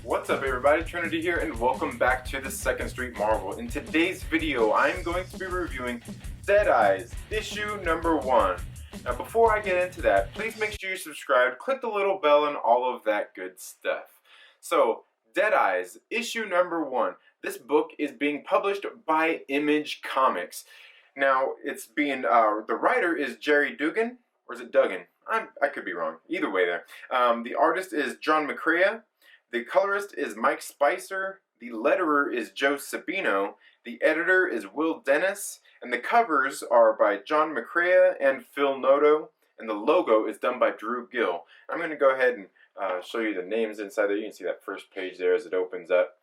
What's up everybody, Trinity here and welcome back to the Second Street Marvel. In today's video, I'm going to be reviewing Dead Eyes, issue number 1. Now before I get into that, please make sure you subscribe, click the little bell and all of that good stuff. So, Dead Eyes, issue number 1. This book is being published by Image Comics. Now, it's being, the writer is Jerry Dugan, or is it Duggan? I could be wrong. Either way there. The artist is John McCrea. The colorist is Mike Spicer, the letterer is Joe Sabino, the editor is Will Dennis, and the covers are by John McCrea and Phil Noto, and the logo is done by Drew Gill. I'm going to go ahead and show you the names inside there. You can see that first page there as it opens up.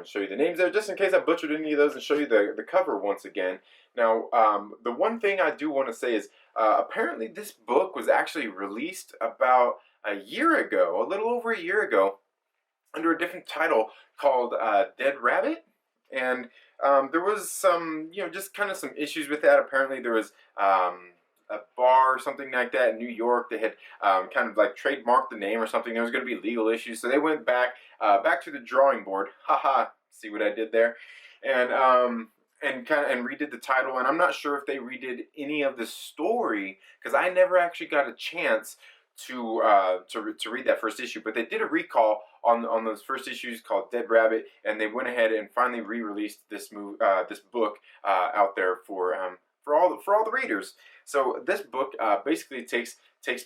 Show you the names there just in case I butchered any of those, and show you the cover once again. Now, the one thing I do want to say is apparently this book was actually released about a year ago, a little over a year ago, under a different title called Dead Rabbit, and there was some, just kind of some issues with that. Apparently there was a bar or something like that in New York that had kind of like trademarked the name or something. There was going to be legal issues, so they went back to the drawing board. Haha, see what I did there? And redid the title. And I'm not sure if they redid any of the story because I never actually got a chance to read that first issue, but they did a recall on those first issues called Dead Rabbit, and they went ahead and finally re-released this book out there for all the readers. So this book basically takes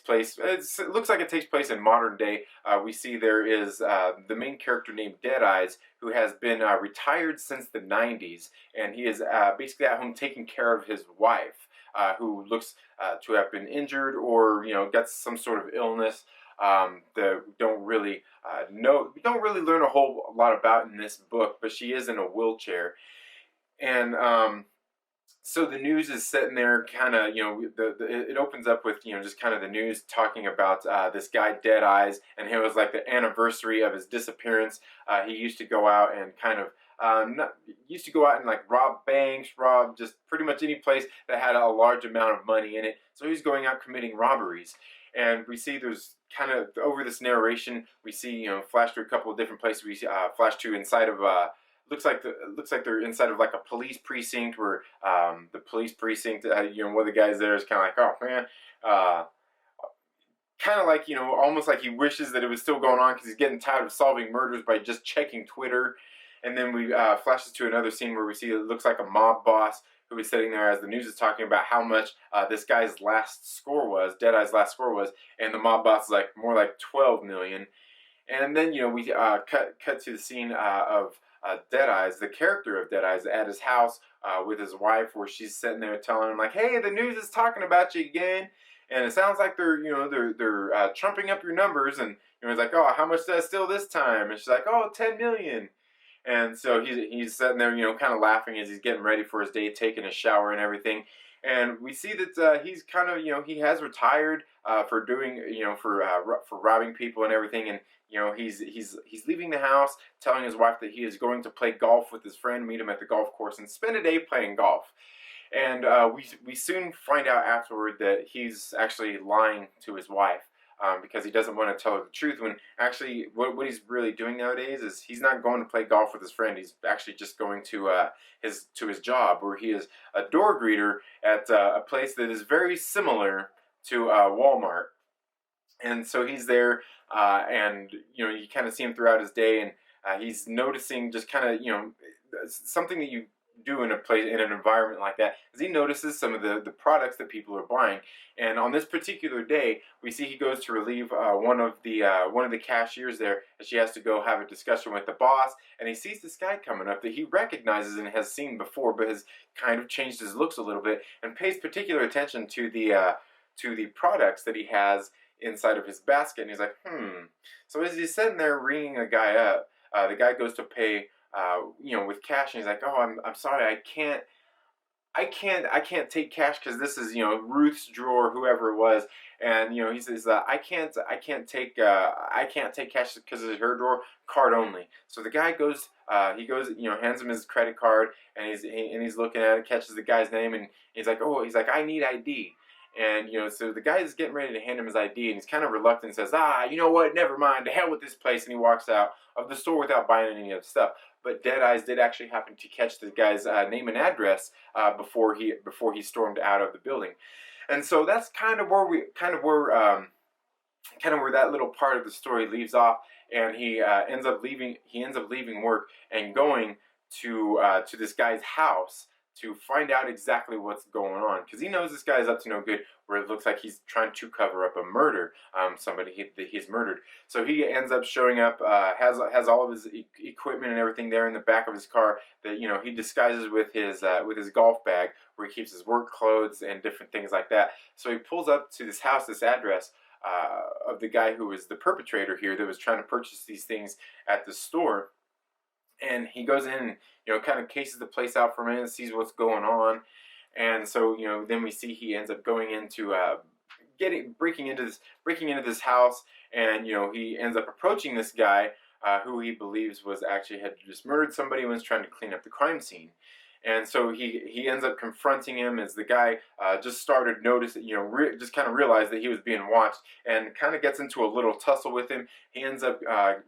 place. It looks like it takes place in modern day. We see there is the main character named Dead Eyes, who has been retired since the 90s, and he is basically at home taking care of his wife, who looks to have been injured or got some sort of illness that we don't really learn a whole lot about in this book, but she is in a wheelchair. And so the news is sitting there kind of, it opens up with, just kind of the news talking about this guy Dead Eyes, and it was like the anniversary of his disappearance. He used to go out and kind of like rob banks, rob just pretty much any place that had a large amount of money in it. So he's going out committing robberies. And we see there's kind of, over this narration, we see, flash to a couple of different places. We see, flash to inside of, looks like they're inside of like a police precinct where, the police precinct, one of the guys there is kind of like, oh man, kind of like, almost like he wishes that it was still going on because he's getting tired of solving murders by just checking Twitter. And then we flashes to another scene where we see it looks like a mob boss who is sitting there as the news is talking about how much this guy's last score was, Dead Eye's last score was, and the mob boss is like more like 12 million. And then we cut to the scene of Dead Eyes, the character of Dead Eyes, at his house with his wife, where she's sitting there telling him like, "Hey, the news is talking about you again, and it sounds like they're trumping up your numbers." And he's like, "Oh, how much did I steal this time?" And she's like, "Oh, 10 million." And so he's sitting there, kind of laughing as he's getting ready for his day, taking a shower and everything. And we see that he's kind of, he has retired for doing, for robbing people and everything. And he's leaving the house, telling his wife that he is going to play golf with his friend, meet him at the golf course, and spend a day playing golf. And we soon find out afterward that he's actually lying to his wife. Because he doesn't want to tell her the truth, when actually what he's really doing nowadays is he's not going to play golf with his friend. He's actually just going to his job, where he is a door greeter at a place that is very similar to Walmart. And so he's there, and you kind of see him throughout his day, and he's noticing just kind of something that you do in an environment like that, is he notices some of the products that people are buying. And on this particular day, we see he goes to relieve one of the cashiers there, and she has to go have a discussion with the boss. And he sees this guy coming up that he recognizes and has seen before, but has kind of changed his looks a little bit, and pays particular attention to the products that he has inside of his basket. And he's like, So as he's sitting there ringing a guy up, the guy goes to pay, with cash, and he's like, "Oh, I'm sorry, I can't take cash because this is, Ruth's drawer, whoever it was." And, he says, I can't take cash because it's her drawer, card only. So the guy goes, hands him his credit card, and he's looking at it, catches the guy's name, and he's like, "I need ID." And, so the guy is getting ready to hand him his ID, and he's kind of reluctant, says, you know what, never mind, to hell with this place, and he walks out of the store without buying any of the stuff. But Deadeyes did actually happen to catch the guy's name and address before he stormed out of the building. And so that's kind of where that little part of the story leaves off, and he ends up leaving work and going to this guy's house to find out exactly what's going on, because he knows this guy's up to no good, where it looks like he's trying to cover up a murder, somebody that he's murdered. So he ends up showing up, has all of his equipment and everything there in the back of his car that he disguises with his golf bag, where he keeps his work clothes and different things like that. So he pulls up to this house, this address of the guy who was the perpetrator here, that was trying to purchase these things at the store. And he goes in and, kind of cases the place out for a minute, sees what's going on. And so, then we see he ends up going into, breaking into this house. And, he ends up approaching this guy who he believes had just murdered somebody and was trying to clean up the crime scene. And so he ends up confronting him as the guy just started noticing, just kind of realized that he was being watched, and kind of gets into a little tussle with him. He ends up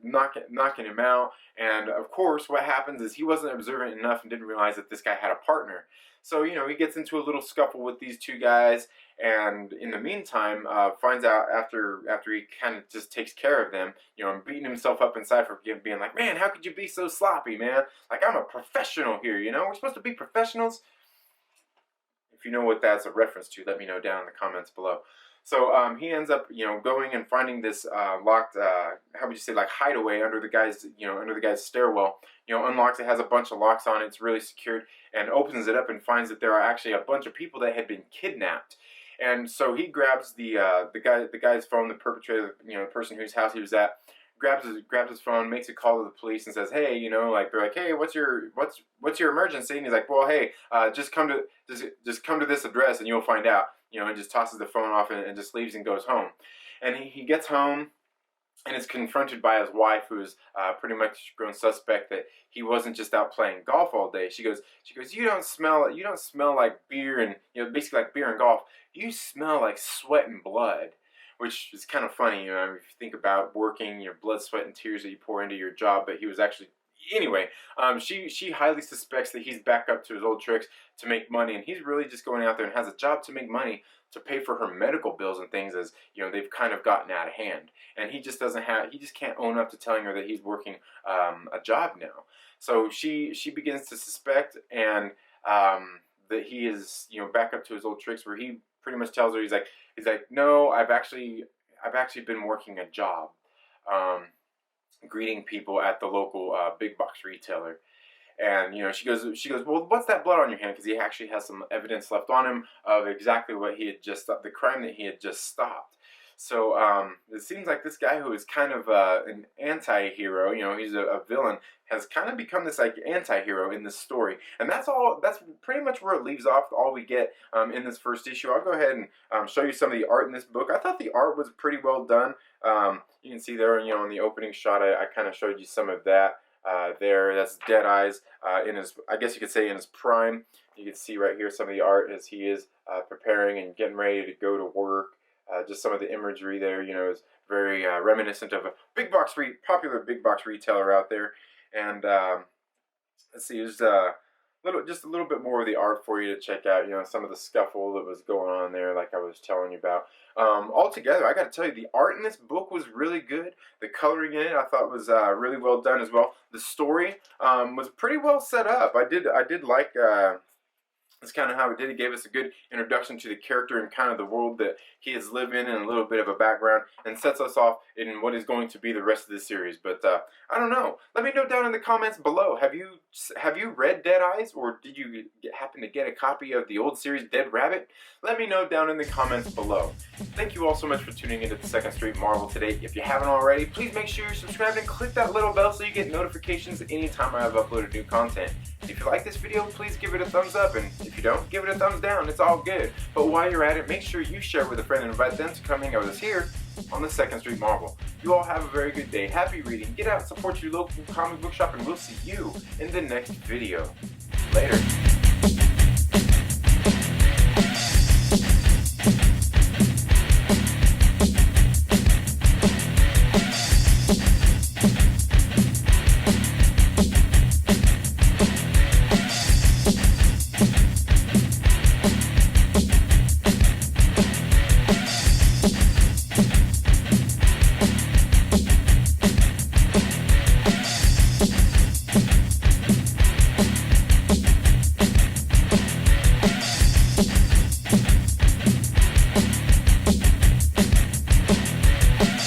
knocking him out. And of course, what happens is he wasn't observant enough and didn't realize that this guy had a partner. So, he gets into a little scuffle with these two guys, and in the meantime, finds out after he kind of just takes care of them, and beating himself up inside for being like, man, how could you be so sloppy, man? Like, I'm a professional here, we're supposed to be professionals. If you know what that's a reference to, let me know down in the comments below. So he ends up, going and finding this locked, how would you say, like hideaway under the guy's stairwell. Unlocks it, has a bunch of locks on it, it's really secured, and opens it up and finds that there are actually a bunch of people that had been kidnapped. And so he grabs the guy's phone, the perpetrator, the person whose house he was at, grabs his phone, makes a call to the police, and says, hey, they're like, hey, what's your emergency? And he's like, well, hey, just come to this address and you'll find out. And just tosses the phone off and just leaves and goes home. And he gets home and is confronted by his wife, who's pretty much grown suspect that he wasn't just out playing golf all day. She goes, you don't smell like beer and basically like beer and golf. You smell like sweat and blood. Which is kind of funny, if you think about working, your blood, sweat, and tears that you pour into your job. But he was actually, anyway, she highly suspects that he's back up to his old tricks to make money, and he's really just going out there and has a job to make money to pay for her medical bills and things, as they've kind of gotten out of hand. And he just can't own up to telling her that he's working a job now. So she begins to suspect, and that he is back up to his old tricks, where he pretty much tells her, he's like, no, I've actually been working a job, greeting people at the local big box retailer. And she goes, well, what's that blood on your hand? Because he actually has some evidence left on him of exactly what he had just the crime that he had just stopped. So it seems like this guy, who is kind of an anti-hero, he's a villain, has kind of become this like anti-hero in this story. And that's pretty much where it leaves off, all we get in this first issue. I'll go ahead and show you some of the art in this book. I thought the art was pretty well done. You can see there, in the opening shot, I kind of showed you some of that there. That's Deadeyes in his, I guess you could say, in his prime. You can see right here some of the art as he is preparing and getting ready to go to work. Just some of the imagery there, is very reminiscent of a popular big box retailer out there. And let's see, there's just a little bit more of the art for you to check out. Some of the scuffle that was going on there, like I was telling you about. Altogether, I got to tell you, the art in this book was really good. The coloring in it, I thought, was really well done as well. The story was pretty well set up. I did like. That's kind of how it did. It gave us a good introduction to the character and kind of the world that he has lived in, and a little bit of a background, and sets us off in what is going to be the rest of the series. But I don't know. Let me know down in the comments below. Have you read Deadeyes, or did you happen to get a copy of the old series Dead Rabbit? Let me know down in the comments below. Thank you all so much for tuning into the Second Street Marvel today. If you haven't already, please make sure you're subscribed and click that little bell so you get notifications anytime I have uploaded new content. If you like this video, please give it a thumbs up, and if you don't, give it a thumbs down. It's all good. But while you're at it, make sure you share with a friend and invite them to come hang out with us here on the Second Street Marvel. You all have a very good day. Happy reading. Get out, support your local comic book shop, and we'll see you in the next video. Later.